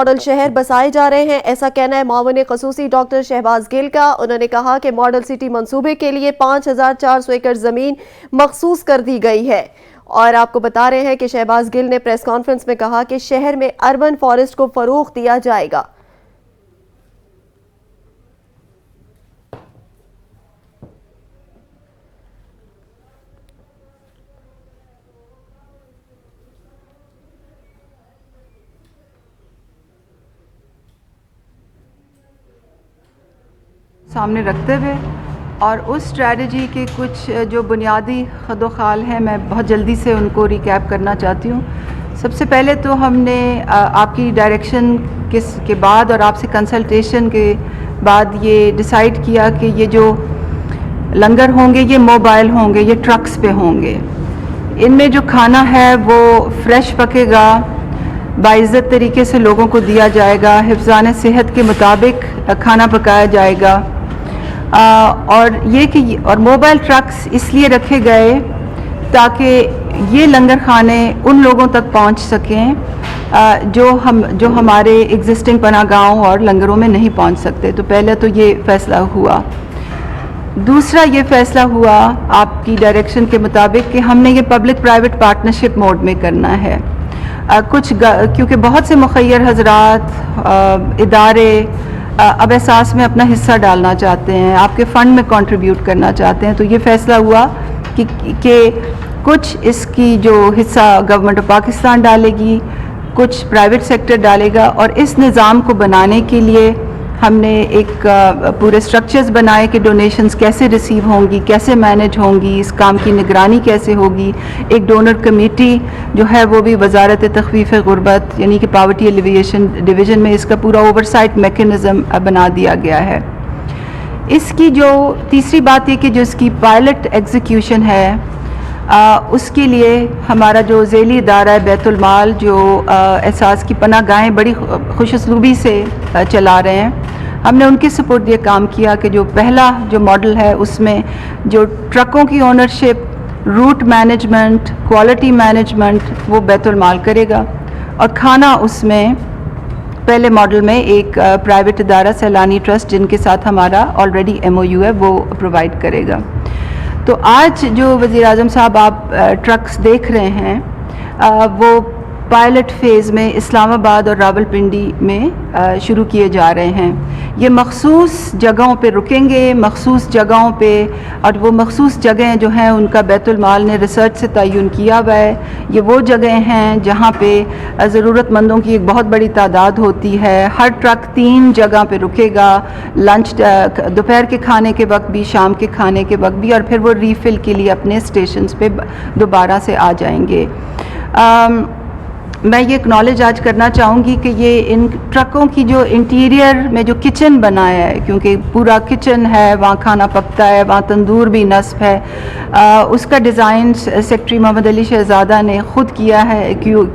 Model शहर बसाए जा रहे हैं, ऐसा कहना है मामून खसूसी डॉक्टर शहबाज गिल का। उन्होंने कहा कि मॉडल सिटी मंसूबे के लिए 5400 एकड़ जमीन मखसूस कर दी गई है। और आपको बता रहे हैं कि शहबाज गिल ने प्रेस कॉन्फ्रेंस में कहा कि शहर में अर्बन फॉरेस्ट को फरोग दिया जाएगा। सामने रखते हुए और उस स्ट्रैटेजी के कुछ जो बुनियादी खदोखाल हैं, मैं बहुत जल्दी से उनको रिकैप करना चाहती हूँ। सबसे पहले तो हमने आपकी डायरेक्शन के बाद और आपसे कंसल्टेशन के बाद ये डिसाइड किया कि ये जो लंगर होंगे ये मोबाइल होंगे, ये ट्रक्स पे होंगे। इनमें जो खाना है वो फ्रेश पकेगा, बाइज़्ज़त तरीके से लोगों को दिया जाएगा, हिफ्ज़ान सेहत के मुताबिक खाना पकाया जाएगा। और मोबाइल ट्रक्स इसलिए रखे गए ताकि ये लंगर खाने उन लोगों तक पहुंच सकें जो हमारे एग्जिस्टिंग पनागाहों और लंगरों में नहीं पहुंच सकते। तो पहले तो ये फ़ैसला हुआ। दूसरा ये फ़ैसला हुआ आपकी डायरेक्शन के मुताबिक कि हमने ये पब्लिक प्राइवेट पार्टनरशिप मोड में करना है। क्योंकि बहुत से मुखय्यर हजरात इदारे अब एहसास में अपना हिस्सा डालना चाहते हैं, आपके फ़ंड में कंट्रीब्यूट करना चाहते हैं। तो ये फ़ैसला हुआ कि कुछ इसकी जो हिस्सा गवर्नमेंट ऑफ पाकिस्तान डालेगी, कुछ प्राइवेट सेक्टर डालेगा। और इस निज़ाम को बनाने के लिए हमने एक पूरे स्ट्रक्चर्स बनाए कि डोनेशंस कैसे रिसीव होंगी, कैसे मैनेज होंगी, इस काम की निगरानी कैसे होगी। एक डोनर कमेटी जो है वो भी वजारत तख़फ़ीफ़ गुरबत यानी कि पावर्टी एलिविएशन डिवीज़न में इसका पूरा ओवरसाइट मेकनिज़म बना दिया गया है। इसकी जो तीसरी बात ये कि जो इसकी पायलट एग्जीक्यूशन है उसके लिए हमारा जो ज़ेली इदारा है बैतुल माल, जो एहसास की पनाहगाहें बड़ी खुशउस्लूबी से चला रहे हैं, हमने उनके सपोर्ट ये काम किया कि जो पहला जो मॉडल है उसमें जो ट्रकों की ownership, route management, quality management वो बैतुल माल करेगा। और खाना उसमें पहले मॉडल में एक प्राइवेट इदारा सैलानी ट्रस्ट जिनके साथ हमारा ऑलरेडी MOU है वो प्रोवाइड करेगा। तो आज जो वज़ीर आज़म साहब आप ट्रक्स देख रहे हैं वो पायलट फ़ेज़ में इस्लामाबाद और रावलपिंडी में शुरू किए जा रहे हैं। ये मखसूस जगहों पे रुकेंगे, मखसूस जगहों पे, और वो मखसूस जगहें जो हैं उनका बैतुल माल ने रिसर्च से तयन किया हुआ है। ये वो जगह हैं जहाँ पे ज़रूरतमंदों की एक बहुत बड़ी तादाद होती है। हर ट्रक 3 जगह पे रुकेगा, लंच दोपहर के खाने के वक्त भी, शाम के खाने के वक्त भी, और फिर वो रीफ़िल के लिए अपने स्टेशंस पे दोबारा से आ जाएंगे। मैं ये एक्नॉलेज आज करना चाहूँगी कि ये इन ट्रकों की जो इंटीरियर में जो किचन बनाया है, क्योंकि पूरा किचन है, वहाँ खाना पकता है, वहाँ तंदूर भी नस्ब है, उसका डिज़ाइन सेक्रेटरी मोहम्मद अली शहज़ादा ने ख़ुद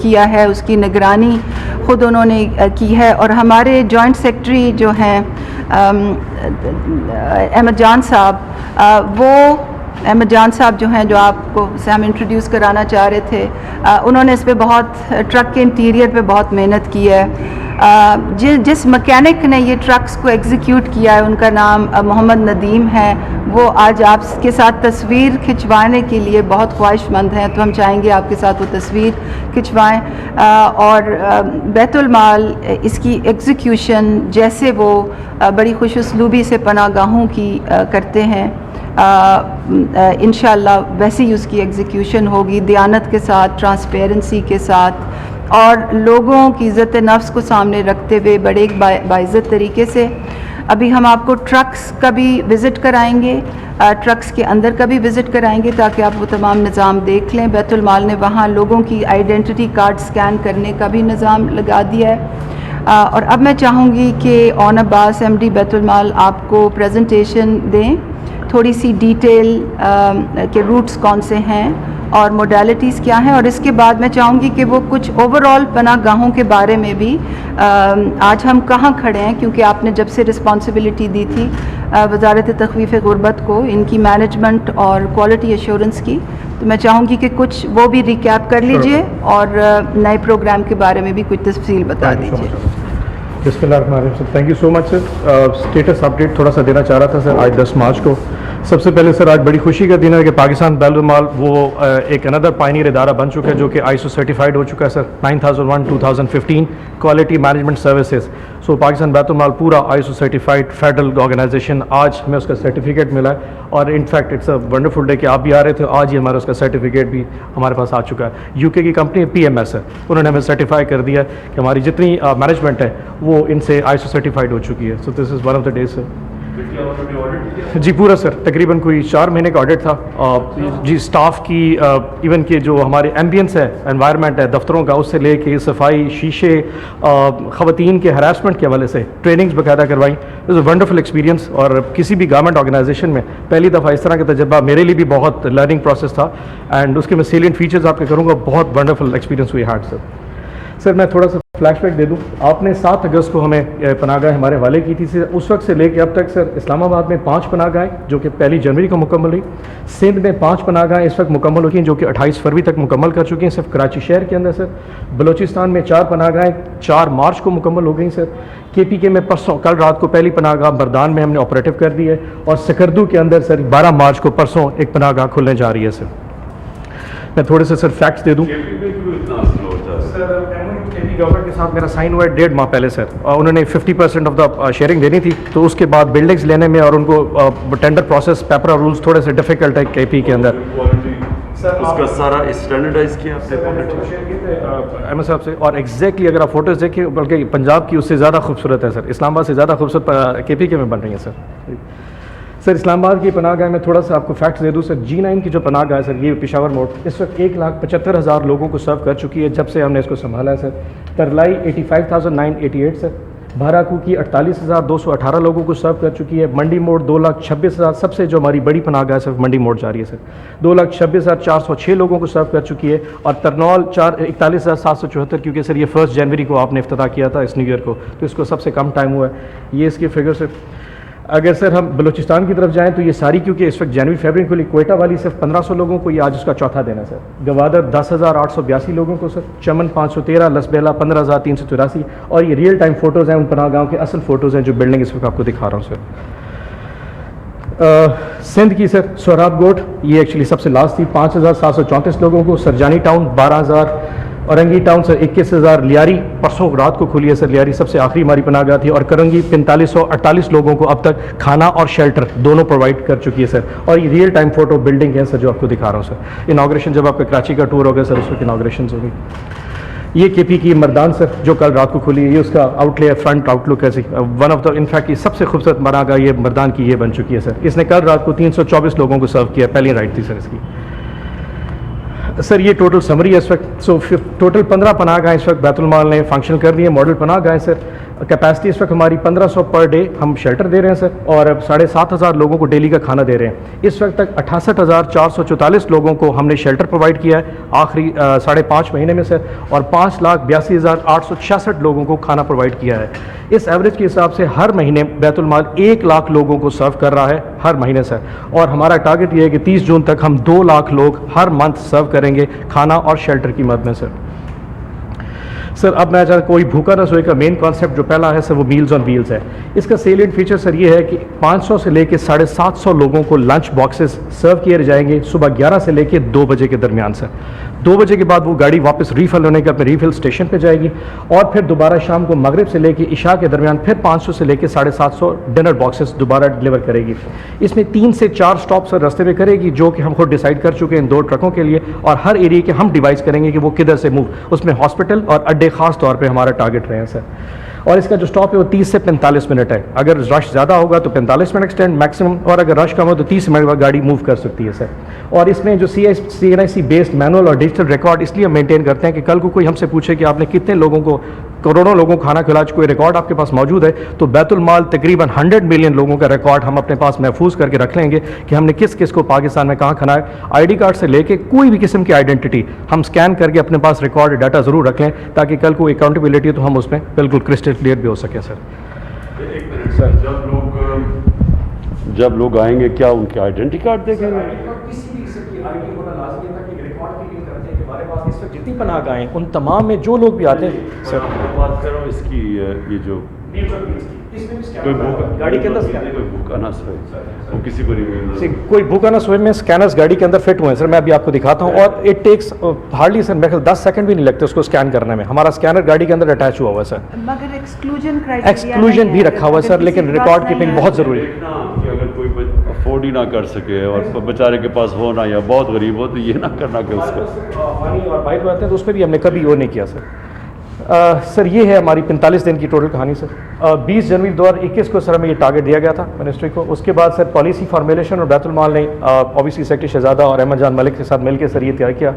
किया है, उसकी निगरानी ख़ुद उन्होंने की है। और हमारे जॉइंट सेक्रेटरी जो हैं अहमद जान साहब जो हैं, जो आपको से हम इंट्रोड्यूस कराना चाह रहे थे, उन्होंने इस पे बहुत ट्रक के इंटीरियर पे बहुत मेहनत की है। जिस मैकेनिक ने ये ट्रक्स को एग्जीक्यूट किया है उनका नाम मोहम्मद नदीम है। वो आज आपके साथ तस्वीर खिंचवाने के लिए बहुत ख्वाहिशमंद हैं, तो हम चाहेंगे आपके साथ वो तस्वीर खिंचवाएं। और बैतुल माल इसकी एग्जीक्यूशन जैसे वो बड़ी खुशउस्लूबी से पनाहगाहों की करते हैं, इंशाअल्लाह वैसे ही उसकी एग्जीक्यूशन होगी, दियानत के साथ, ट्रांसपेरेंसी के साथ, और लोगों की इज़्ज़त नफ्स को सामने रखते हुए बड़े बाइज़्ज़त तरीके से। अभी हम आपको ट्रक्स का भी विज़िट कराएंगे, ट्रक्स के अंदर का भी विज़िट कराएंगे ताकि आप वो तमाम निज़ाम देख लें। बैतुल माल ने वहाँ लोगों की आइडेंटिटी कार्ड स्कैन करने का भी निज़ाम लगा दिया है। और अब मैं चाहूँगी कि ऑन अब्बास MD बैतुल माल आपको प्रेजेंटेशन दें, थोड़ी सी डिटेल के रूट्स कौन से हैं और मोडालिटीज़ क्या हैं। और इसके बाद मैं चाहूँगी कि वो कुछ ओवरऑल पनाहगाहों के बारे में भी, आज हम कहाँ खड़े हैं, क्योंकि आपने जब से रिस्पॉन्सिबिलिटी दी थी वजारत तख़फ़ीफ़ गुरबत को इनकी मैनेजमेंट और क्वालिटी एश्योरेंस की, तो मैं चाहूँगी कि कुछ वो भी रिकैप कर लीजिए और नए प्रोग्राम के बारे में भी कुछ तफसील बता दीजिए। बिस्मिल्लाहिर्रहमानिर्रहीम। Thank you so much sir. Status update थोड़ा सा देना चाह रहा था सर। आज 10 मार्च को सबसे पहले सर आज बड़ी खुशी का दिन है कि पाकिस्तान बैतुल माल वो एक अनदर पायनियर इदारा बन चुका है जो कि ISO सर्टिफाइड हो चुका है sir. 9001 2015 quality management services. So Pakistan Baitul Maal पूरा ISO सर्टिफाइड फेडरल ऑर्गेनाइजेशन, आज हमें उसका सर्टिफिकेट मिला है और in fact it's a wonderful day कि आप भी आ रहे थे। आज ही हमारा उसका सर्टिफिकेट भी हमारे पास आ चुका है। यूके की कंपनी PMS है, उन्होंने हमें सर्टिफाई कर दिया कि हमारी जितनी मैनेजमेंट है वो इनसे ISO सर्टिफाइड हो चुकी है। So this is one of the days sir. जी पूरा सर, तकरीबन कोई 4 महीने का ऑडिट था। जी स्टाफ की इवन के जो हमारे एम्बियंस है, एनवायरनमेंट है दफ्तरों का, उससे लेके सफाई, शीशे, ख़वातीन के हरासमेंट के हवाले से ट्रेनिंग्स बाकायदा करवाई। इज़ अ वंडरफुल एक्सपीरियंस और किसी भी गवर्नमेंट ऑर्गेनाइजेशन में पहली दफ़ा इस तरह का तजर्बा मेरे लिए भी बहुत लर्निंग प्रोसेस था। एंड उसके मैं सेलिएंट फीचर्स आपके करूँगा। बहुत वंडरफुल एक्सपीरियंस हुई हार्ट सर। सर मैं थोड़ा सा फ्लैशबैक दे दूं। आपने 7 अगस्त को हमें पनाहगाह हमारे हवाले की थी सर। उस वक्त से लेकर अब तक सर इस्लामाबाद में 5 पनाहगाहें जो कि 1 जनवरी को मुकम्मल हुई। सिंध में 5 पनाहगाहें इस वक्त मुकम्मल हो गई जो कि 28 फरवरी तक मुकम्मल कर चुकी हैं सिर्फ कराची शहर के अंदर सर। बलूचिस्तान में 4 पनाहगाहें 4 मार्च को मुकम्मल हो गई सर। KPK में परसों कल रात को पहली पनाहगाह बरदान में हमने ऑपरेटिव कर दी है और सकरदू के अंदर सर 12 मार्च को परसों एक पनाहगाह खुलने जा रही है सर। मैं थोड़े से सर फैक्ट्स दे दूँ सर। गवर्नमेंट के साथ मेरा साइन हुआ है 1.5 माह पहले सर। उन्होंने 50% ऑफ द शेयरिंग देनी थी, तो उसके बाद बिल्डिंग्स लेने में और उनको टेंडर प्रोसेस, पेपर और रूल्स थोड़े से डिफिकल्ट है KP के अंदर। उसका सारा स्टैंडर्डाइज किया आपने अहमद साहब से और एग्जैक्टली अगर आप फोटोज देखिए बल्कि पंजाब की उससे ज़्यादा खूबसूरत है सर। इस्लामाबाद से ज़्यादा खूबसूरत KPK में बन रही है सर। सर इस्लामाबाद की पनाहगाह में थोड़ा सा आपको फैक्ट्स दे दूँ सर। G9 की जो पनाहगाह है सर, ये पेशावर मोड़ इस वक्त 1,75,000 लोगों को सर्व कर चुकी है जब से हमने इसको संभाला है सर। तरलाई 85,988 सर। भाराकू की 48,218 लोगोगों को सर्व कर चुकी है। मंडी मोड़ 2,26,000, सबसे जो हमारी बड़ी पनाहगाह है सिर्फ मंडी मोड़ जा रही है सर। 2,26,406 लोगों को सर्व कर चुकी है। और तरनौल 41,774 क्योंकि सर ये 1 जनवरी को आपने इफ्तिताह किया था इस न्यू ईयर को, तो इसको सबसे कम टाइम हुआ है। ये इसकी फिगर सर। अगर सर हम बलूचिस्तान की तरफ जाएं तो ये सारी क्योंकि इस वक्त जनवरी फरवरी खुली, कोयटा वाली सिर्फ 1500 लोगों को, ये आज उसका चौथा दिन है सर। गवादर 10,882 लोगों को सर। चमन 513, लसबेला 15,384 और ये रियल टाइम फोटोज़ हैं उन पनाहगाहों के, असल फोटोज़ हैं जो बिल्डिंग इस वक्त आपको दिखा रहा हूँ सर। सिंध की सर सोहराब गोट ये एक्चुअली सबसे लास्ट थी, 5,734 लोगों को। Sarjani town 12,000, Orangi town sir 21,000। Lyari परसों रात को खुली है सर, लियारी सबसे आखिरी हमारी पनाहगाह थी। और करंगी 4548 लोगों को अब तक खाना और शेल्टर दोनों प्रोवाइड कर चुकी है सर। और ये रियल टाइम फोटो बिल्डिंग है सर जो आपको दिखा रहा हूँ सर। इनाग्रेशन जब आपका कराची का टूर हो गया सर उस वक्त इनाग्रेशन होगी। ये KP की मर्दान सर जो कल रात को खुली है, ये उसका आउटले फ्रंट आउटलुक है sir. One of the in fact ये सबसे खूबसूरत पनाहगाह ये मर्दान की ये बन चुकी है सर। इसने कल रात को 324 लोगों को सर्व किया, पहली राइड थी सर इसकी। सर ये टोटल समरी है इस वक्त। सो टोटल 15 पनाहगाह इस वक्त बैतुल माल ने फंक्शन कर दी है, मॉडल पनाहगाह सर। कैपेसिटी इस वक्त हमारी 1500 पर डे हम शेल्टर दे रहे हैं सर और अब 7,500 लोगों को डेली का खाना दे रहे हैं। इस वक्त तक 68,444 लोगों को हमने शेल्टर प्रोवाइड किया है आखिरी 5.5 महीने में सर। और 5,82,866 लोगों को खाना प्रोवाइड किया है। इस एवरेज के हिसाब से हर महीने बैतुल माल 1 लाख लोगों को सर्व कर रहा है हर महीने सर। और हमारा टारगेट ये है कि 30 जून तक हम 2 लाख लोग हर मंथ सर्व करेंगे खाना और शेल्टर की मद में सर। सर अब मैं चाहता कोई भूखा ना सोए का मेन कॉन्सेप्ट जो पहला है सर वो मील्स ऑन व्हील्स है। इसका सेलिएंट फीचर सर ये है कि 500 से लेकर 750 लोगों को लंच बॉक्सेस सर्व किए जाएंगे सुबह 11 से लेकर 2 बजे के दरमियान सर। 2 बजे के बाद वो गाड़ी वापस रीफिल होने के अपने रीफिल स्टेशन पे जाएगी और फिर दोबारा शाम को मगरिब से लेकर इशा के दरमियान फिर 500 से लेकर 750 डिनर बॉक्सेस दोबारा डिलीवर करेगी। इसमें 3 से 4 स्टॉप सर रास्ते में करेगी जो कि हम खुद डिसाइड कर चुके हैं 2 ट्रकों के लिए और हर एरिया के हम डिवाइस करेंगे कि वो किधर से मूव, उसमें हॉस्पिटल और अड्डे खास तौर पर हमारा टारगेट रहे हैं सर। और इसका जो स्टॉप है वो 30 से 45 मिनट है। अगर रश ज़्यादा होगा तो 45 मिनट एक्सटेंड मैक्सिमम और अगर रश कम हो तो 30 मिनट बाद गाड़ी मूव कर सकती है सर। और इसमें जो CNIC बेस्ड मैनुअल और डिजिटल रिकॉर्ड इसलिए मेंटेन करते हैं कि कल को कोई हमसे पूछे कि आपने कितने लोगों को, करोड़ों लोगों को खाना खिलाया, कोई रिकॉर्ड आपके पास मौजूद है तो बैतुल माल तकरीबन 100 मिलियन लोगों का रिकॉर्ड हम अपने पास महफूज करके रख लेंगे कि हमने किस किस को पाकिस्तान में कहाँ खाना है। ID कार्ड से लेके कोई भी किस्म की आइडेंटिटी हम स्कैन करके अपने पास रिकॉर्ड डाटा ज़रूर रख लें ताकि कल को अकाउंटेबिलिटी तो हम उसमें बिल्कुल क्रिस्टल क्लियर भी हो सके सर। एक मिनट सर, जब लोग आएंगे क्या उनके आइडेंटिटी कार्ड देखेंगे? किसी भी किस्म की ID होना लाज़मी है ताकि रिकॉर्ड कीपिंग करते हैं कि हमारे पास इस वक्त जितनी पनाहगाहें उन तमाम में जो लोग भी आते हैं सर मैं बात कर रहा हूँ इसकी ये जो कोई भूख गाड़ी के अंदर कोई भूखा ना सोए वो किसी को नहीं मिल कोई भूखा ना सोए में स्कैनर्स गाड़ी के अंदर फिट हुए हैं सर, मैं अभी आपको दिखाता हूँ। और इट टेक्स हार्डली सर मेरे ख्याल 10 सेकंड भी नहीं लगते उसको स्कैन करने में। हमारा स्कैनर गाड़ी के अंदर अटैच हुआ हुआ है सर। मगर एक्सक्लूजन भी रखा हुआ है सर, लेकिन रिकॉर्ड कीपिंग बहुत ज़रूरी है। कि अगर कोई अफोर्ड ही ना कर सके और बेचारे के पास हो ना या बहुत गरीब हो तो ये ना करना कि उसको हनी और बाइक आते हैं तो उस पर भी हमने कभी वो नहीं किया सर। सर ये है हमारी 45 दिन की टोटल कहानी सर। 20 जनवरी 2021 को सर हमें ये टारगेट दिया गया था मिनिस्ट्री को। उसके बाद सर पॉलिसी फॉर्मुलेशन और बैतुल माल ने ऑब्वियसली सेक्रेटरी शहजादा और अहमद जान मलिक के साथ मिलकर सर ये तैयार किया।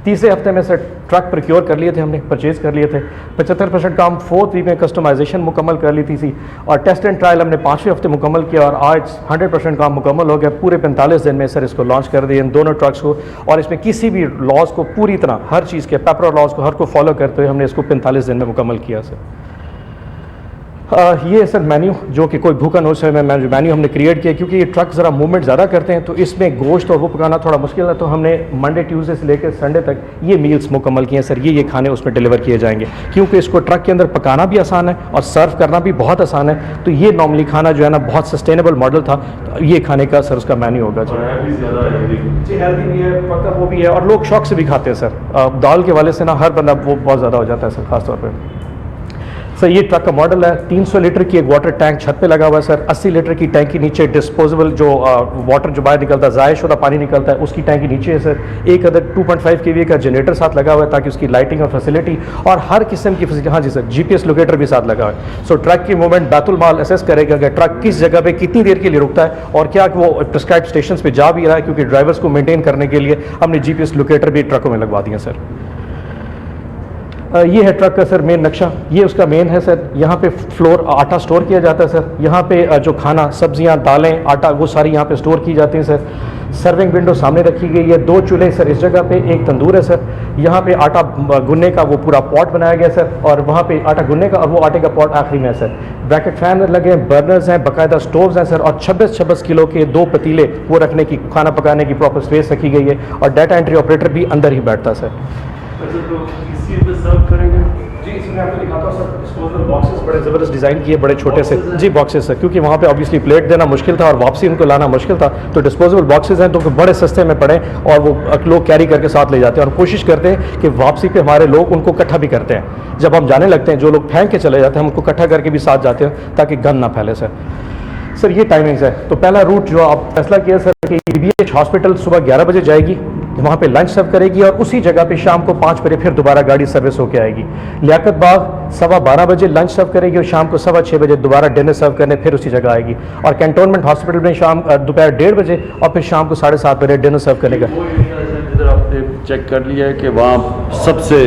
तीसरे हफ्ते में सर ट्रक प्रोक्योर कर लिए थे, हमने परचेज कर लिए थे। 75% काम 4th वीक में कस्टमाइजेशन मुकम्मल कर ली थी और टेस्ट एंड ट्रायल हमने 5वें हफ्ते मुकम्मल किया और आज 100% काम मुकम्मल हो गया। पूरे 45 दिन में सर इसको लॉन्च कर दिए इन दोनों ट्रक्स को। और इसमें किसी भी लॉज को पूरी तरह हर चीज़ के पेपर लॉज को हर को फॉलो करते हुए हमने इसको 45 दिन में मुकम्मल किया सर। ये है सर मेन्यू, जो कि कोई भूखा न सोए में मेन्यू हमने क्रिएट किया। क्योंकि ये ट्रक ज़रा मूवमेंट ज़्यादा करते हैं तो इसमें गोश्त और वो पकाना थोड़ा मुश्किल है, तो हमने मंडे ट्यूसडे से लेकर संडे तक ये मील्स मुकम्मल किए हैं सर। ये खाने उसमें डिलीवर किए जाएंगे क्योंकि इसको ट्रक के अंदर पकाना भी आसान है और सर्व करना भी बहुत आसान है। तो ये नॉर्मली खाना जो है ना बहुत सस्टेनेबल मॉडल था, तो ये खाने का सर उसका मेन्यू होगा जी। हेल्दी भी है, पक्का वो भी है और लोग शौक से भी खाते हैं सर। दाल के वाले से ना हर बंदा वो बहुत ज़्यादा हो जाता है सर खासतौर पर। सर ये ट्रक का मॉडल है। 300 लीटर की एक वाटर टैंक छत पे लगा हुआ है सर। 80 लीटर की टैंक के नीचे डिस्पोजेबल जो वाटर जो बाहर निकलता है, ज़ाय शुदा पानी निकलता है, उसकी टैंक के नीचे है सर। एक अदर 2.5 kVA का जनरेटर साथ लगा हुआ है ताकि उसकी लाइटिंग और फैसिलिटी और हर किस्म की फैसिलिटी। हाँ जी सर, GPS लोकेटर भी साथ लगा हुआ है। सो ट्रक की मूवमेंट बैतुल माल असेस करेगा कि ट्रक किस जगह पे कितनी देर के लिए रुकता है और क्या वो प्रिस्क्राइब स्टेशन पे जा भी रहा है, क्योंकि ड्राइवर्स को मेंटेन करने के लिए हमने GPS लोकेटर भी ट्रकों में लगवा दिए सर। ये है ट्रक का सर मेन नक्शा। ये उसका मेन है सर। यहाँ पे फ्लोर आटा स्टोर किया जाता है सर। यहाँ पे जो खाना सब्जियाँ दालें आटा वो सारी यहाँ पे स्टोर की जाती हैं सर। सर्विंग विंडो सामने रखी गई है। 2 चूल्हे सर इस जगह पे, एक तंदूर है सर। यहाँ पे आटा गुनने का वो पूरा पॉट बनाया गया सर और वहाँ पे आटा गुनने का और वो आटे का पॉट आखिरी में है सर। ब्रैकेट फैन लगे हैं, बर्नर्स हैं, बाकायदा स्टोव्स हैं सर और 26 किलो के 2 पतीले वो रखने की खाना पकाने की प्रॉपर स्पेस रखी गई है और डाटा एंट्री ऑपरेटर भी अंदर ही बैठता है सर। तो इसी पे सर्व करेंगे जी, इसमें आपको दिखाता हूँ सर। डिस्पोजेबल बॉक्सेस बड़े ज़बरदस्त डिज़ाइन किए, बड़े छोटे से जी बॉक्सेस है, क्योंकि वहाँ पे ऑब्वियसली प्लेट देना मुश्किल था और वापसी उनको लाना मुश्किल था। तो डिस्पोजेबल बॉक्सेस हैं तो बड़े सस्ते में पड़े और वो लोग कैरी करके साथ ले जाते हैं और कोशिश करते हैं कि वापसी पे हमारे लोग उनको इकट्ठा भी करते हैं। जब हम जाने लगते हैं जो लोग फेंक के चले जाते हैं हम उनको इकट्ठा करके भी साथ जाते हैं ताकि गंद ना फैले सर। सर ये टाइमिंग्स है। तो पहला रूट जो आप फैसला किया सर कि BBH हॉस्पिटल सुबह 11 बजे जाएगी, वहाँ पे लंच सर्व करेगी और उसी जगह पे शाम को 5 बजे फिर दोबारा गाड़ी सर्विस होके आएगी। लियाकत बाग 12:15 बजे लंच सर्व करेगी और शाम को 6:15 बजे दोबारा डिनर सर्व करने फिर उसी जगह आएगी। और कैंटोनमेंट हॉस्पिटल में शाम दोपहर 1:30 बजे और फिर शाम को 7:30 बजे डिनर सर्व करने का। जिधर आपने चेक कर लिया है कि वहाँ सबसे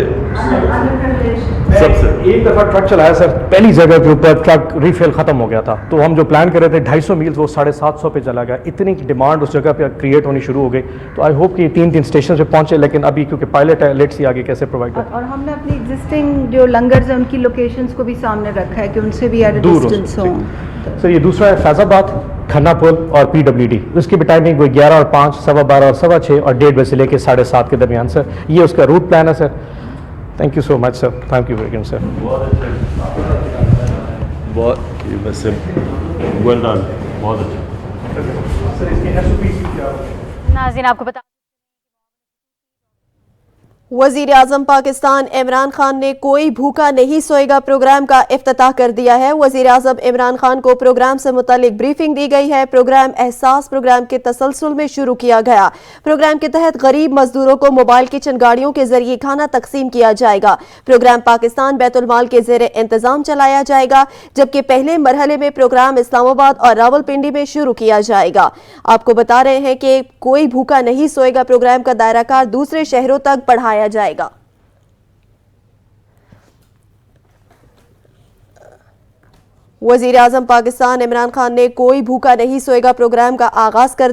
एक दफ़ा ट्रक चलाया सर, पहली जगह के ऊपर ट्रक रिफिल ख़त्म हो गया था, तो हम जो प्लान कर रहे थे 250 मील्स वो 750 पे चला गया। इतनी डिमांड उस जगह पे क्रिएट होनी शुरू हो गई। तो आई होप कि 3 स्टेशन पे पहुंचे, लेकिन अभी क्योंकि पायलट है लेट्स सी आगे कैसे प्रोवाइड कर। और हमने अपनी एग्जिस्टिंग जो लंगर्स हैं उनकी लोकेशंस को भी सामने रखा है कि उनसे भी एट दूर हो डिस्टेंस हो। सर ये दूसरा है फैजाबाद, खन्ना पुल और PWD। उसकी भी टाइमिंग वही 11 और 5, 12:15 और 6:15 और 1:30 बजे से लेकर 7:30 के दरमियान सर। ये उसका रूट प्लान है sir. Thank you so much sir, thank you very much sir. बहुत वैसे वेल डन, बहुत अच्छा सर। इसकी SOPs क्या नाज़रीन आपको बता वजीर आजम पाकिस्तान इमरान खान ने कोई भूखा नहीं सोएगा प्रोग्राम का इफ्तिताह कर दिया है। वजीर आजम इमरान खान को प्रोग्राम से मुतालिक ब्रीफिंग दी गई है। प्रोग्राम एहसास प्रोग्राम के तसलसल में शुरू किया गया। प्रोग्राम के तहत गरीब मजदूरों को मोबाइल किचन गाड़ियों के जरिए खाना तकसीम किया जाएगा। प्रोग्राम पाकिस्तान बैतुल माल के जेर इंतजाम चलाया जाएगा, जबकि पहले मरहले में प्रोग्राम इस्लामाबाद और रावलपिंडी में शुरू किया जाएगा। आपको बता रहे हैं कि कोई भूखा नहीं सोएगा प्रोग्राम का दायराकार दूसरे शहरों तक बढ़ाया जाएगा। वजीर आजम पाकिस्तान इमरान खान ने कोई भूखा नहीं सोएगा प्रोग्राम का आगाज कर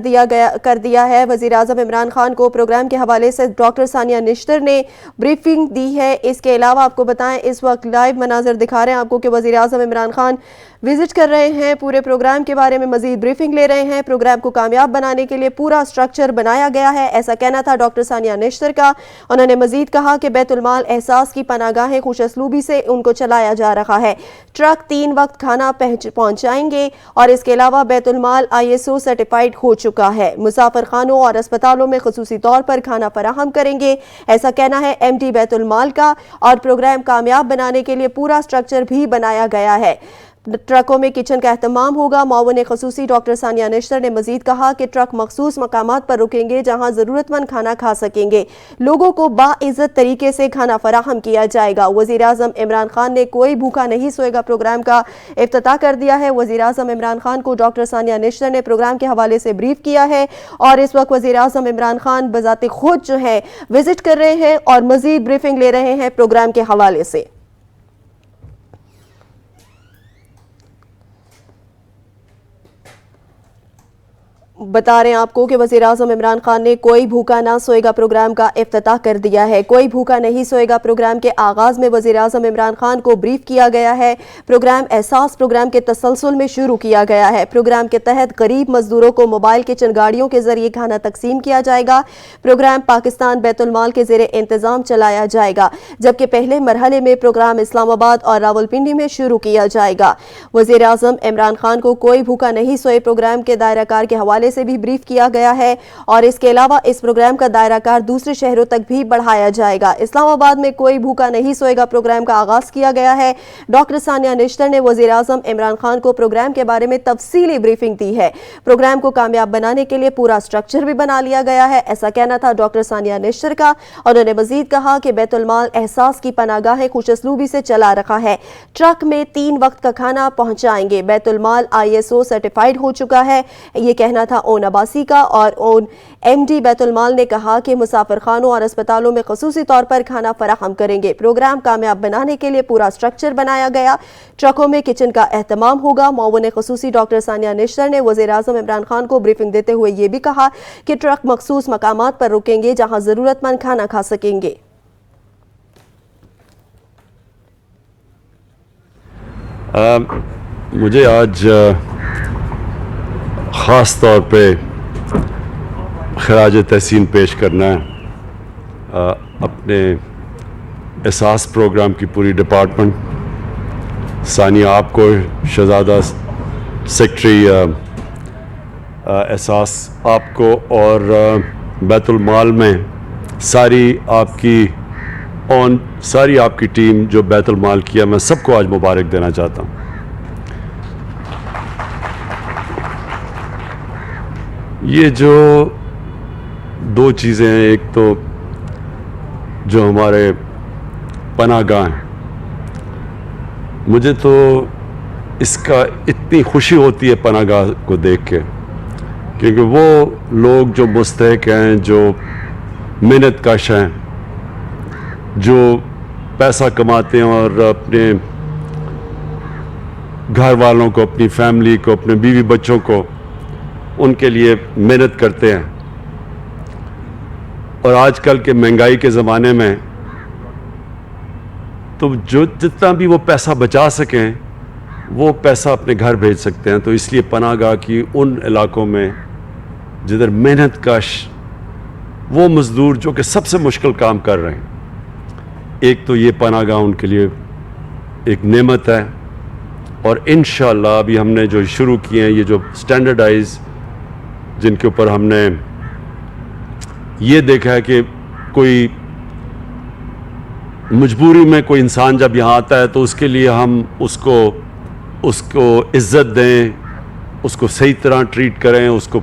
दिया है। वजीर आजम इमरान खान को प्रोग्राम के हवाले से डॉक्टर सानिया निश्तर ने ब्रीफिंग दी है। इसके अलावा आपको बताएं, इस वक्त लाइव मनाजर दिखा रहे हैं आपको कि वजीर आजम इमरान खान विजिट कर रहे हैं, पूरे प्रोग्राम के बारे में मजीद ब्रीफिंग ले रहे हैं। प्रोग्राम को कामयाब बनाने के लिए पूरा स्ट्रक्चर बनाया गया है, ऐसा कहना था डॉक्टर सानिया निश्तर का। उन्होंने मजीद कहा कि बैतुल माल एहसास की पनागाहें खुशअस्लूबी से उनको चलाया जा रहा है। ट्रक 3 वक्त खाना पहुंचाएंगे और इसके अलावा बैतुल माल ISO सर्टिफाइड हो चुका है। मुसाफिर खानों और अस्पतालों में खुसूसी तौर पर खाना फराहम करेंगे, ऐसा कहना है MD बैतुल माल का। और प्रोग्राम कामयाब बनाने के लिए पूरा स्ट्रक्चर भी बनाया गया है। ट्रकों में किचन का एहतमाम होगा। मावने खसूसी डॉक्टर सानिया निश्तर ने मजीद कहा कि ट्रक मखसूस मकामात पर रुकेंगे जहां जरूरतमंद खाना खा सकेंगे। लोगों को बाइज्जत तरीके से खाना फराहम किया जाएगा। वजीर आजम इमरान खान ने कोई भूखा नहीं सोएगा प्रोग्राम का इफ्तिताह कर दिया है। वजीर आजम इमरान खान को डॉक्टर सानिया निश्तर ने प्रोग्राम के हवाले से ब्रीफ किया है और इस वक्त वजीर आजम इमरान खान बजाते खुद जो है विजिट कर रहे हैं और मजीद ब्रीफिंग ले रहे हैं प्रोग्राम के हवाले से। बता रहे हैं आपको कि वज़ीर आज़म इमरान खान ने कोई भूखा ना सोएगा प्रोग्राम का इफ्तिताह कर दिया है। कोई भूखा नहीं सोएगा प्रोग्राम के आगाज में वज़ीर आज़म इमरान खान को ब्रीफ किया गया है। प्रोग्राम एहसास प्रोग्राम के तसलसल में शुरू किया गया है। प्रोग्राम के तहत गरीब मजदूरों को मोबाइल किचन गाड़ियों के जरिए खाना तकसीम किया जाएगा। प्रोग्राम पाकिस्तान बैतुल माल के ज़ेरे इंतजाम चलाया जाएगा, जबकि पहले मरहले में प्रोग्राम इस्लामाबाद और रावलपिंडी में शुरू किया जाएगा। वज़ीर आज़म इमरान खान को कोई भूखा नहीं सोए प्रोग्राम के दायराकार के हवाले से भी ब्रीफ किया गया है और इसके अलावा इस प्रोग्राम का दायराकार दूसरे शहरों तक भी बढ़ाया जाएगा। इस्लामाबाद में कोई भूखा नहीं सोएगा प्रोग्राम का आगाज किया गया है। डॉक्टर सानिया निश्तर ने वज़ीर आज़म इमरान खान को प्रोग्राम के बारे में तफसीली ब्रीफिंग दी है। प्रोग्राम को कामयाब बनाने के लिए पूरा स्ट्रक्चर भी बना लिया गया है, ऐसा कहना था डॉक्टर सानिया निश्तर का। उन्होंने मजीद कहा कि बैतुल माल एहसास की पनागाहें खुशअस्लूबी से चला रखा है। ट्रक में 3 वक्त का खाना पहुंचाएंगे। बैतुल माल ISO सर्टिफाइड हो चुका है, ये कहना था ओन अब्बासी का। और ओन MD बैतुल माल ने कहा कि मुसाफिर खानों और अस्पतालों में खसूसी तौर पर खाना फराहम करेंगे। प्रोग्राम कामयाब बनाने के लिए पूरा स्ट्रक्चर बनाया गया। ट्रकों में किचन का एहतमाम होगा। मावने खसूसी डॉक्टर सानिया निश्तर ने वज़ीर आज़म इमरान खान को ब्रीफिंग देते हुए ये भी कहा कि ट्रक मखसूस मकामात पर रुकेंगे जहां जरूरतमंद खाना खा सकेंगे। मुझे आज ख़ास तौर पे खराज तहसीन पेश करना है अपने एहसास प्रोग्राम की पूरी डिपार्टमेंट, सानिया आपको, शहजादा सेक्रेटरी एहसास आपको और बैतुल माल में सारी आपकी टीम जो बैतुल माल किया, मैं सबको आज मुबारक देना चाहता हूँ। ये जो 2 चीज़ें हैं, एक तो जो हमारे पनाहगाह हैं, मुझे तो इसका इतनी खुशी होती है पनाहगाह को देख के, क्योंकि वो लोग जो मुस्तहिक हैं, जो मेहनत कश हैं, जो पैसा कमाते हैं और अपने घर वालों को, अपनी फैमिली को, अपने बीवी बच्चों को, उनके लिए मेहनत करते हैं। और आजकल के महंगाई के ज़माने में तो जो जितना भी वो पैसा बचा सकें वो पैसा अपने घर भेज सकते हैं। तो इसलिए पनाहगाह की उन इलाकों में जिधर मेहनत कश वो मज़दूर जो कि सबसे मुश्किल काम कर रहे हैं, एक तो ये पनाहगाह उनके लिए एक नेमत है। और इंशाअल्लाह अभी हमने जो शुरू किए हैं, ये जो स्टैंडर्डाइज, जिनके ऊपर हमने ये देखा है कि कोई मजबूरी में कोई इंसान जब यहाँ आता है तो उसके लिए हम उसको इज़्ज़त दें, उसको सही तरह ट्रीट करें, उसको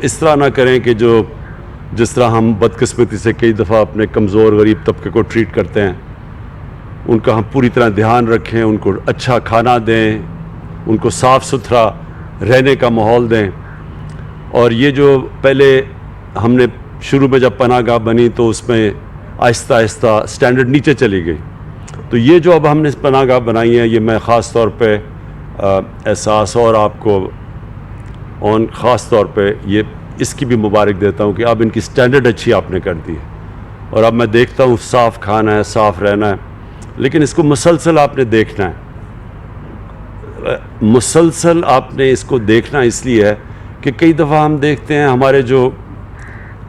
इस तरह ना करें कि जिस तरह हम बदकिस्मती से कई दफ़ा अपने कमज़ोर गरीब तबके को ट्रीट करते हैं। उनका हम पूरी तरह ध्यान रखें, उनको अच्छा खाना दें, उनको साफ़ सुथरा रहने का माहौल दें। और ये जो पहले हमने शुरू में जब पनाहगाह बनी तो उसमें आहिस्ता आहिस्ता स्टैंडर्ड नीचे चली गई। तो ये जो अब हमने पनाहगाह बनाई है, ये मैं ख़ास तौर पे एहसास और आपको ऑन ख़ास तौर पे ये इसकी भी मुबारक देता हूँ कि अब इनकी स्टैंडर्ड अच्छी आपने कर दी है और अब मैं देखता हूँ साफ़ खाना है, साफ़ रहना है, लेकिन इसको मुसलसल आपने देखना है। मुसलसल आपने इसको देखना इसलिए है कि कई दफ़ा हम देखते हैं हमारे जो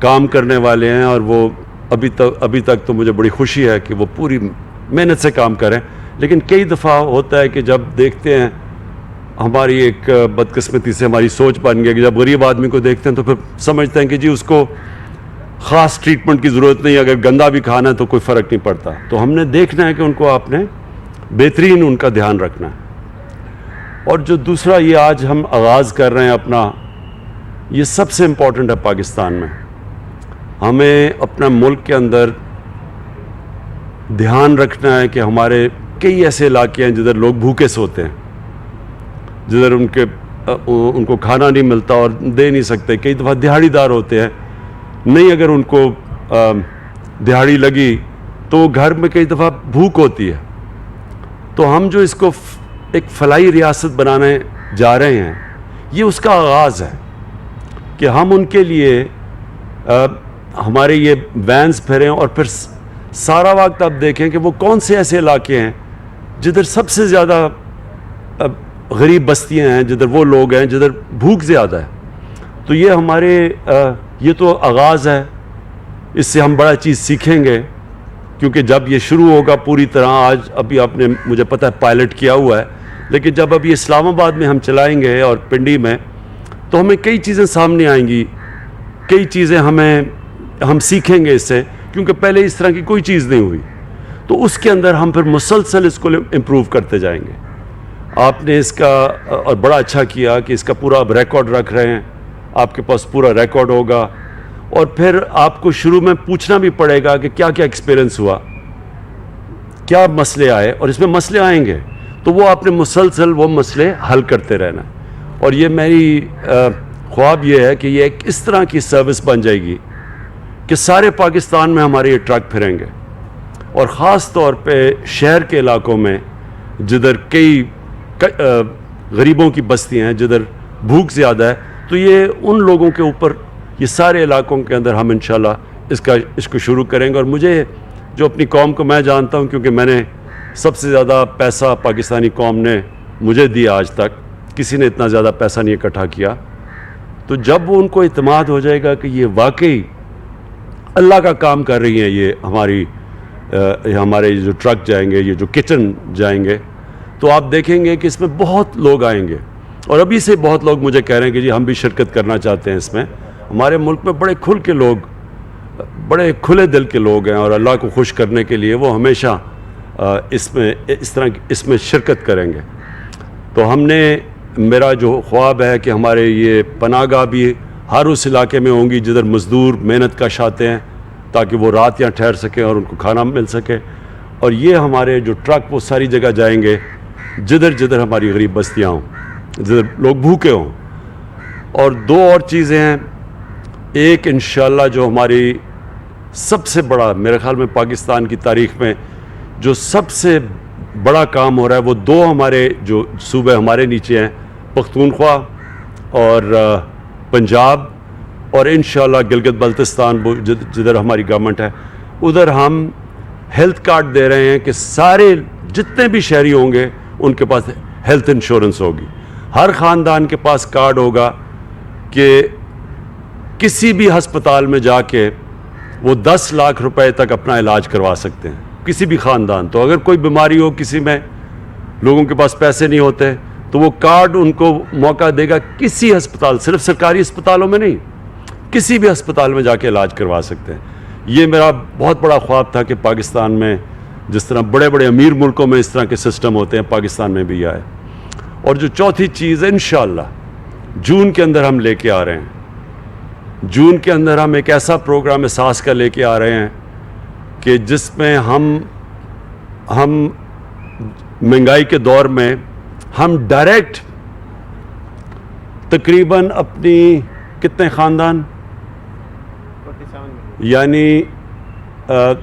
काम करने वाले हैं और वो अभी तक तो मुझे बड़ी खुशी है कि वो पूरी मेहनत से काम करें, लेकिन कई दफ़ा होता है कि जब देखते हैं हमारी एक बदकिस्मती से हमारी सोच बन गई कि जब गरीब आदमी को देखते हैं तो फिर समझते हैं कि जी उसको ख़ास ट्रीटमेंट की ज़रूरत नहीं, अगर गंदा भी खाना है तो कोई फ़र्क नहीं पड़ता। तो हमने देखना है कि उनको आपने बेहतरीन उनका ध्यान रखना है। और जो दूसरा ये आज हम आगाज़ कर रहे हैं अपना, ये सबसे इम्पॉर्टेंट है पाकिस्तान में। हमें अपना मुल्क के अंदर ध्यान रखना है कि हमारे कई ऐसे इलाके हैं जिधर लोग भूखे सोते हैं, जिधर उनको खाना नहीं मिलता और दे नहीं सकते। कई दफ़ा दिहाड़ीदार होते हैं, नहीं अगर उनको दिहाड़ी लगी तो घर में कई दफ़ा भूख होती है। तो हम जो इसको एक फलाई रियासत बनाने जा रहे हैं, ये उसका आगाज़ है कि हम उनके लिए हमारे ये वैन्स फिरें और फिर सारा वक्त आप देखें कि वो कौन से ऐसे इलाके हैं जिधर सबसे ज़्यादा गरीब बस्तियां हैं, जिधर वो लोग हैं जिधर भूख ज़्यादा है। तो ये हमारे ये तो आगाज़ है, इससे हम बड़ा चीज़ सीखेंगे, क्योंकि जब ये शुरू होगा पूरी तरह, आज अभी आपने मुझे पता है पायलट किया हुआ है, लेकिन जब अभी इस्लामाबाद में हम चलाएंगे और पिंडी में, तो हमें कई चीज़ें सामने आएंगी, कई चीज़ें हम सीखेंगे इससे, क्योंकि पहले इस तरह की कोई चीज़ नहीं हुई। तो उसके अंदर हम फिर मुसलसल इसको इम्प्रूव करते जाएंगे। आपने इसका और बड़ा अच्छा किया कि इसका पूरा अब रिकॉर्ड रख रहे हैं, आपके पास पूरा रिकॉर्ड होगा और फिर आपको शुरू में पूछना भी पड़ेगा कि क्या क्या एक्सपीरियंस हुआ, क्या मसले आए, और इसमें मसले आएंगे तो वो आपने मुसलसल वो मसले हल करते रहना। और ये मेरी ख्वाब ये है कि ये एक इस तरह की सर्विस बन जाएगी कि सारे पाकिस्तान में हमारे ये ट्रक फिरेंगे, और ख़ास तौर पे शहर के इलाकों में जिधर कई गरीबों की बस्तियाँ हैं, जिधर भूख ज़्यादा है, तो ये उन लोगों के ऊपर, ये सारे इलाकों के अंदर हम इंशाल्लाह इसको शुरू करेंगे। और मुझे जो अपनी कौम को मैं जानता हूँ, क्योंकि मैंने सबसे ज़्यादा पैसा पाकिस्तानी कौम ने मुझे दिया, आज तक किसी ने इतना ज़्यादा पैसा नहीं इकट्ठा किया। तो जब वो उनको इत्मीनान हो जाएगा कि ये वाकई अल्लाह का काम कर रही हैं, ये हमारे जो ट्रक जाएंगे, ये जो किचन जाएंगे, तो आप देखेंगे कि इसमें बहुत लोग आएंगे। और अभी से बहुत लोग मुझे कह रहे हैं कि जी हम भी शिरकत करना चाहते हैं इसमें। हमारे मुल्क में बड़े खुल के लोग, बड़े खुले दिल के लोग हैं, और अल्लाह को खुश करने के लिए वो हमेशा इसमें शिरकत करेंगे। तो हमने, मेरा जो ख्वाब है कि हमारे ये पनाहगाह भी हर उस इलाके में होंगी जिधर मज़दूर मेहनत कश आते हैं, ताकि वो रात यहाँ ठहर सकें और उनको खाना मिल सके। और ये हमारे जो ट्रक वो सारी जगह जाएंगे जिधर जिधर हमारी गरीब बस्तियाँ हों, जिधर लोग भूखे हों। और दो और चीज़ें हैं, एक इंशाल्लाह जो हमारी सबसे बड़ा, मेरे ख़्याल में पाकिस्तान की तारीख़ में जो सबसे बड़ा काम हो रहा है, वो दो हमारे जो सूबे हमारे नीचे हैं, पख्तूनख्वा और पंजाब, और इंशाल्लाह गिलगित बल्तिस्तान जिधर हमारी गवर्नमेंट है, उधर हम हेल्थ कार्ड दे रहे हैं कि सारे जितने भी शहरी होंगे उनके पास हेल्थ इंश्योरेंस होगी। हर ख़ानदान के पास कार्ड होगा कि किसी भी हस्पताल में जाके वो 10 लाख रुपए तक अपना इलाज करवा सकते हैं, किसी भी ख़ानदान। तो अगर कोई बीमारी हो, किसी में लोगों के पास पैसे नहीं होते, तो वो कार्ड उनको मौका देगा किसी अस्पताल, सिर्फ सरकारी अस्पतालों में नहीं, किसी भी अस्पताल में जाके इलाज करवा सकते हैं। ये मेरा बहुत बड़ा ख्वाब था कि पाकिस्तान में जिस तरह बड़े बड़े अमीर मुल्कों में इस तरह के सिस्टम होते हैं, पाकिस्तान में भी आए। और जो चौथी चीज़ इंशाअल्लाह जून के अंदर हम लेके आ रहे हैं, जून के अंदर हम एक ऐसा प्रोग्राम एहसास का लेके आ रहे हैं कि जिसमें हम महंगाई के दौर में हम डायरेक्ट तकरीबन अपनी कितने ख़ानदान, यानी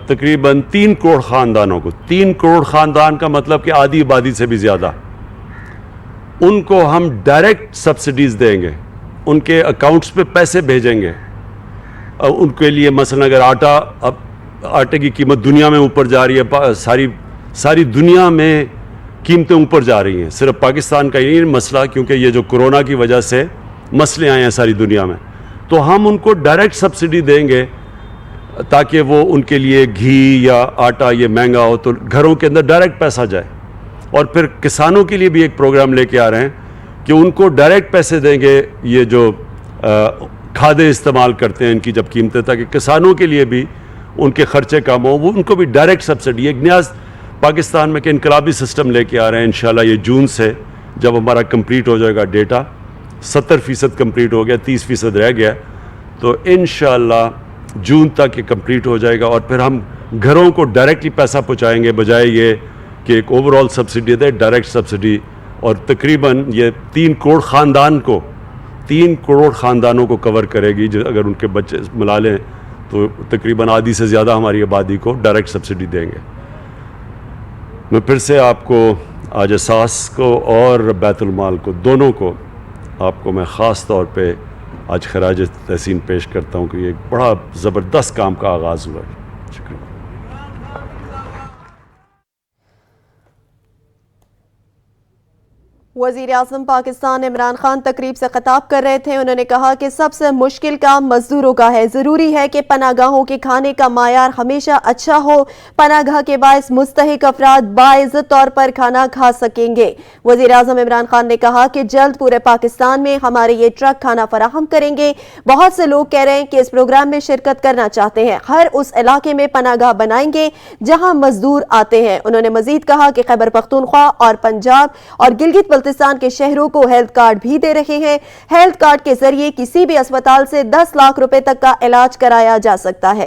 तकरीबन 3 करोड़ ख़ानदानों को, 3 करोड़ ख़ानदान का मतलब कि आधी आबादी से भी ज़्यादा, उनको हम डायरेक्ट सब्सिडीज़ देंगे, उनके अकाउंट्स पे पैसे भेजेंगे। उनके लिए मसलन अगर आटे की कीमत दुनिया में ऊपर जा रही है, सारी दुनिया में कीमतें ऊपर जा रही हैं, सिर्फ पाकिस्तान का ही मसला, क्योंकि ये जो कोरोना की वजह से मसले आए हैं सारी दुनिया में, तो हम उनको डायरेक्ट सब्सिडी देंगे ताकि वो उनके लिए घी या आटा ये महंगा हो तो घरों के अंदर डायरेक्ट पैसा जाए। और फिर किसानों के लिए भी एक प्रोग्राम लेके आ रहे हैं कि उनको डायरेक्ट पैसे देंगे, ये जो खादें इस्तेमाल करते हैं इनकी जब कीमतें, ताकि किसानों के लिए भी उनके खर्चे कम हो, वो उनको भी डायरेक्ट सब्सिडी। एक नया पाकिस्तान में कि इनकलाबी सिस्टम लेके आ रहे हैं। इंशाल्लाह ये जून से जब हमारा कंप्लीट हो जाएगा डेटा, 70% कंप्लीट हो गया, 30% रह गया, तो इंशाल्लाह जून तक ये कंप्लीट हो जाएगा। और फिर हम घरों को डायरेक्टली पैसा पहुँचाएँगे, बजाय ये कि एक ओवरऑल सब्सिडी दे, डायरेक्ट सब्सिडी। और तकरीबन ये 3 करोड़ ख़ानदानों को कवर करेगी, जो अगर उनके बच्चे मिला लें तो तकरीबन आधी से ज़्यादा हमारी आबादी को डायरेक्ट सब्सिडी देंगे। मैं फिर से आपको आज एहसास को और बैतुल माल को, दोनों को आपको मैं ख़ास तौर पे आज खराज तहसीन पेश करता हूँ कि ये एक बड़ा ज़बरदस्त काम का आगाज़ हुआ है। शुक्रिया। वज़ीर-ए-आज़म पाकिस्तान इमरान खान तकरीब से खिताब कर रहे थे। उन्होंने कहा कि सबसे मुश्किल काम मजदूरों का है। ज़रूरी है कि पनागाहों के खाने का मायार हमेशा अच्छा हो। पनागाह के बायस मुस्तहिक अफराद बाइज़्ज़त तौर पर खाना खा सकेंगे। वज़ीर-ए-आज़म इमरान खान ने कहा कि जल्द पूरे पाकिस्तान में हमारे ये ट्रक खाना फराहम करेंगे। बहुत से लोग कह रहे हैं कि इस प्रोग्राम में शिरकत करना चाहते हैं। हर उस इलाके में पनागाह बनाएंगे जहाँ मजदूर आते हैं। उन्होंने मजीद कहा कि खैबर पख्तूनख्वा और पंजाब और गिलगित बल्तिस्तान के शहरों को हेल्थ कार्ड भी दे रहे हैं। हेल्थ कार्ड के जरिए किसी भी अस्पताल से 10 लाख रुपए तक का इलाज कराया जा सकता है।